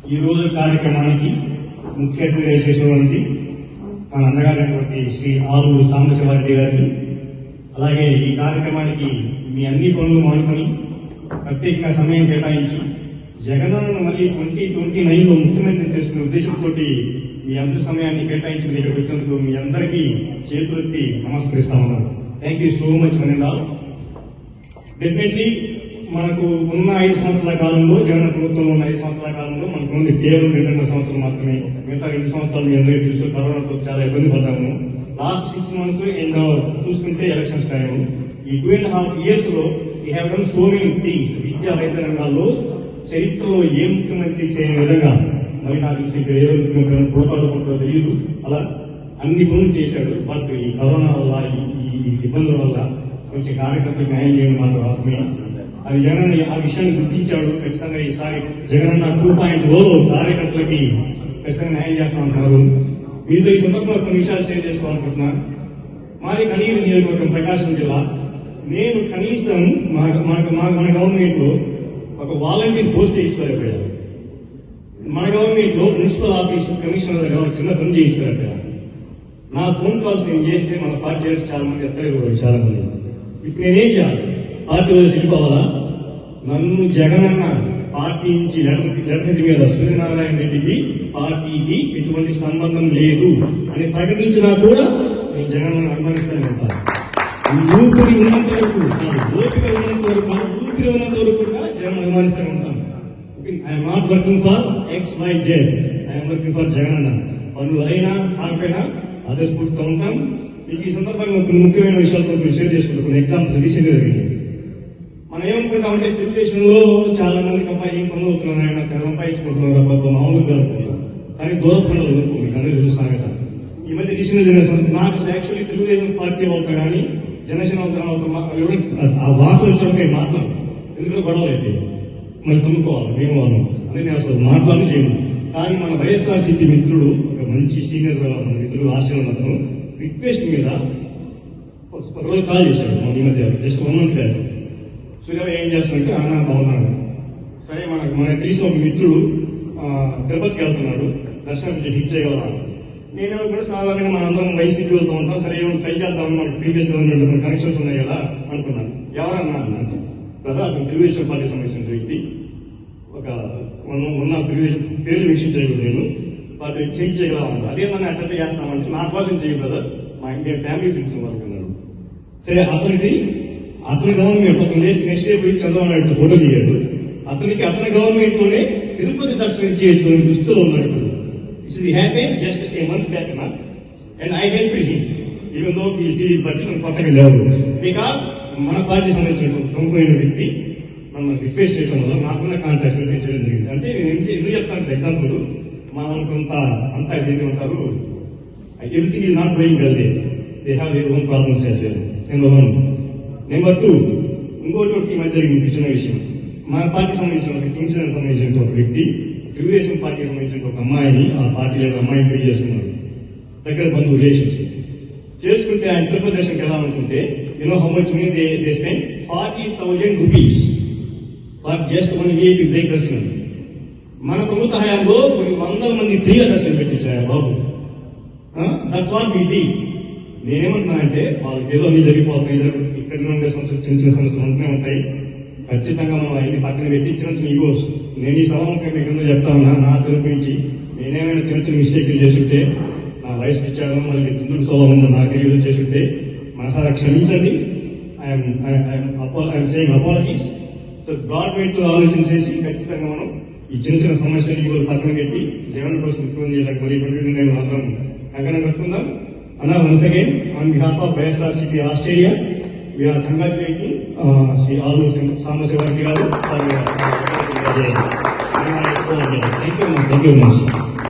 ఈ రోజు కార్యక్రమానికి ముఖ్య అతిథిగా చేసేటువంటి మన అన్నగారైనటువంటి శ్రీ ఆలూరు సాంబశివారెడ్డి గారికి, అలాగే ఈ కార్యక్రమానికి మీ అన్ని పనులు మానుకొని ప్రత్యేకంగా సమయం కేటాయించి జగనన్నను మళ్ళీ 2029లో ముఖ్యమంత్రి చేసుకునే ఉద్దేశంతో మీ అందరి సమయాన్ని కేటాయించిన దగ్గర వచ్చినందుకు మీ అందరికీ చేతులెత్తి నమస్కరిస్తా ఉన్నాను. Thank you so much one and all. Definitely మనకు ఉన్న 5 సంవత్సరాల కాలంలో, జగన్ ప్రభుత్వంలో ఉన్న 5 సంవత్సరాల కాలంలో మనకు ఉంది కేవలం 2.5 సంవత్సరాలు మాత్రమే. మిగతా 2 సంవత్సరాలు మీ అందరికీ తెలుసు, కరోనాతో చాలా ఇబ్బంది పడ్డాము. లాస్ట్ 6 months అండ్ చూసుకుంటే ఎలక్షన్స్ టైం. ఈ 2.5 years లో we have done so many things. విద్యా వైద్య రంగాల్లో చరిత్రలో ఏ ముఖ్యమంత్రి చేయని విధంగా, మరి నాకు తెలిసి ఏ ముఖ్యమంత్రి ప్రోత్సాహపడుతుందో తెలియదు, అలా అన్ని పనులు చేశాడు. బట్ ఈ కరోనా వల్ల, ఈ ఇబ్బందుల వల్ల కొంచెం కార్యకర్తలకు న్యాయం చేయడం మాత్రం అవసరమే. అది జగన్ ఆ విషయాన్ని గుర్తించాడు. ఖచ్చితంగా ఈసారి జగనన్న 2.0లో కార్యకర్తలకి ఖచ్చితంగా న్యాయం చేస్తామంటున్నారు. మీతో ఈ సందర్భంగా కొన్ని విషయాలు షేర్ చేసుకోవాలనుకుంటున్నా. మాది కనిగిరి నియోజకవర్గం, ప్రకాశం జిల్లా. నేను కనీసం మన గవర్నమెంట్ లో ఒక వాలంటీర్ పోస్ట్ చేయించుకోలేకపోయాను. మన గవర్నమెంట్ లో మున్సిపల్ ఆఫీస్ కమిషనర్ దగ్గర చిన్న పని చేయించుకోలేకపోయాను. నా ఫోన్ కాల్స్ నేను చేస్తే మన పార్టీ చాలా మంది ఎత్తలేదు, చాలా మంది. ఇప్పుడు నేనేం చేయాలి? పార్టీ వాళ్ళు వెళ్ళిపోవాలా? నన్ను జగనన్న పార్టీ నుంచి లెటర్ మీద సూర్యనారాయణ రెడ్డికి పార్టీకి ఎటువంటి సంబంధం లేదు అని ప్రకటించినా కూడా నేను జగనన్న అనుమానిస్తూనే ఉంటాను. ఊపిరి ఉన్నంత వరకు, ఓపిక ఉన్నంత వరకు, ఊపిరి ఉన్నంత వరకు కూడా జగన్ అనుమానిస్తూనే ఉంటాను. I'm not working for XYZ, I'm working for Jagananna. పనులు అయినా కాకపోయినా అదే స్ఫూర్తితో ఉంటాం. మీకు ఈ సందర్భంగా కొన్ని ముఖ్యమైన విషయాలతో షేర్ చేసుకుంటాం. కొన్ని ఎగ్జాంపుల్స్ రీసెంట్గా జరిగింది. మనం ఏమనుకుంటామంటే తెలుగుదేశంలో చాలా మందికి అబ్బాయి ఏం పనులు అవుతున్నాడు, ఆయన సంపాదించుకుంటున్నారు, అబ్బాయి మామూలుగా కానీ దూర పనులు మీకు అందరూ తెలుస్తాను కదా. ఈ మధ్య రీసెంట్గా జరిగిన నాకు యాక్చువల్లీ తెలుగుదేశం పార్టీ అవుతా కానీ జనసేన ఆ వాసన వచ్చినప్పుడు నేను మాట్లాడు, ఎందుకంటే గొడవలు అయితే మళ్ళీ తుమ్ముకోవాలి మేము వాళ్ళం అని నేను అసలు మాట్లాడి చేయను. కానీ మన వైఎస్ఆర్సీపీ మిత్రుడు, ఒక మంచి సీనియర్ మన మిత్రుడు ఆశీర్వాదం రిక్వెస్ట్ మీద ఒక రోజు కాల్ చేశాడు. ఈ మధ్య జస్ట్ 1 month బ్యాక్. సూర్య ఏం చేస్తాడంటే అన్న బాగున్నాడు, సరే మనకు తెలిసిన ఒక మిత్రుడు తిరుపతికి వెళ్తున్నాడు, దర్శనం హిట్ చేయగలరా? నేను కూడా సాధారణంగా మనందరం వైసీపీ వెళ్తూ ఉంటాం, సరే ఏమైనా ట్రై చేద్దామని మనకు ప్రీవియస్ గవర్నమెంట్ కనెక్షన్స్ ఉన్నాయి కదా అనుకున్నాను. ఎవరన్నా అన్నట్టు కదా, అతను తెలుగుదేశం పార్టీ సంబంధించిన వ్యక్తి. ఒక ఉన్న తెలుగుదేశం పేర్లు విషయం చేయకూడదు, నేను వాటి చేంజ్ చేయగల ఉంటాను. అదేమన్నా అట్లా చేస్తామంటే నా కోసం చేయదు కదా, మా ఇండియా ఫ్యామిలీ ఫ్రెండ్స్ అనుకున్నాడు. సరే అతని గవర్నమెంట్ అతను నెక్స్ట్ డే పోయి చంద్రబాబు నాయుడు ఫోటో దిగాడు. అతని గవర్నమెంట్ లోనే తిరుపతి దర్శనం చేయొచ్చు దుస్తులో ఉన్నాడు. This is happen just a month back నా, and I help him even though బట్టి మనం కొత్తగా లేవు. బికాస్ మన పార్టీ సంబంధించిన ప్రముఖమైన వ్యక్తి మనం రిక్వెస్ట్ చేయడం వల్ల నాకున్న కాంటాక్ట్ చేయడం జరిగింది. అంటే ఎందుకు చెప్తాను ఎగ్జాంపుల్, మనం అంతా ఇదే ఉంటారు, everything is not going well, they have their own problems as well. Number 2, ఇంకోటి మధ్య జరిగింది చిన్న విషయం. మన పార్టీ సంబంధించిన కింగ్స్లాండ్ సంబంధించిన ఒక వ్యక్తి తెలుగుదేశం పార్టీకి సంబంధించిన ఒక అమ్మాయిని, ఆ పార్టీ అమ్మాయిని పెళ్లి చేస్తున్నాడు. దగ్గర బంధువు రిలేషన్స్ చేసుకుంటే ఆయన తిరుపతి దర్శనంకి ఎలా అనుకుంటే, you know how much money they spend 40,000 rupees for just 1 VIP break దర్శనం. మన ప్రభుత్వ హయాంలో కొన్ని 100 మంది ఫ్రీగా దర్శనం పెట్టించారు బాబు. That's what we did. నేనేమంటున్నా అంటే వాళ్ళకి ఏదో అన్ని జరిగిపోతున్నాయి, ఇక్కడ ఉండే సమస్యలు చిన్న చిన్న సమస్యలు ఉంటూనే ఉంటాయి. ఖచ్చితంగా మనం అవన్నీ పక్కన పెట్టి చిన్న చిన్న ఈగోస్, నేను ఈ సభాముఖంగా మీకు చెప్తా ఉన్నా, నా తరపు నుంచి నేనేమైనా చిన్న చిన్న మిస్టేక్లు చేస్తుంటే, నా వయసు ఇచ్చాను మళ్ళీ తుందుడు స్వభావం నాకు తెలియదు చేస్తుంటే మనసారా క్షమించండి. I'm saying apologies. So government ఆలోచన చేసి ఖచ్చితంగా మనం ఈ చిన్న చిన్న సమస్యలు ఈగోలు పక్కన పెట్టి జగన్ కోసం చేయడానికి మరి నేను మాత్రం కంకణం కట్టుకుందాం. అన్న once again on behalf of YSRCP Australia we are congratulating Sri Alooru Saambasivareddy garu. Thank you very much.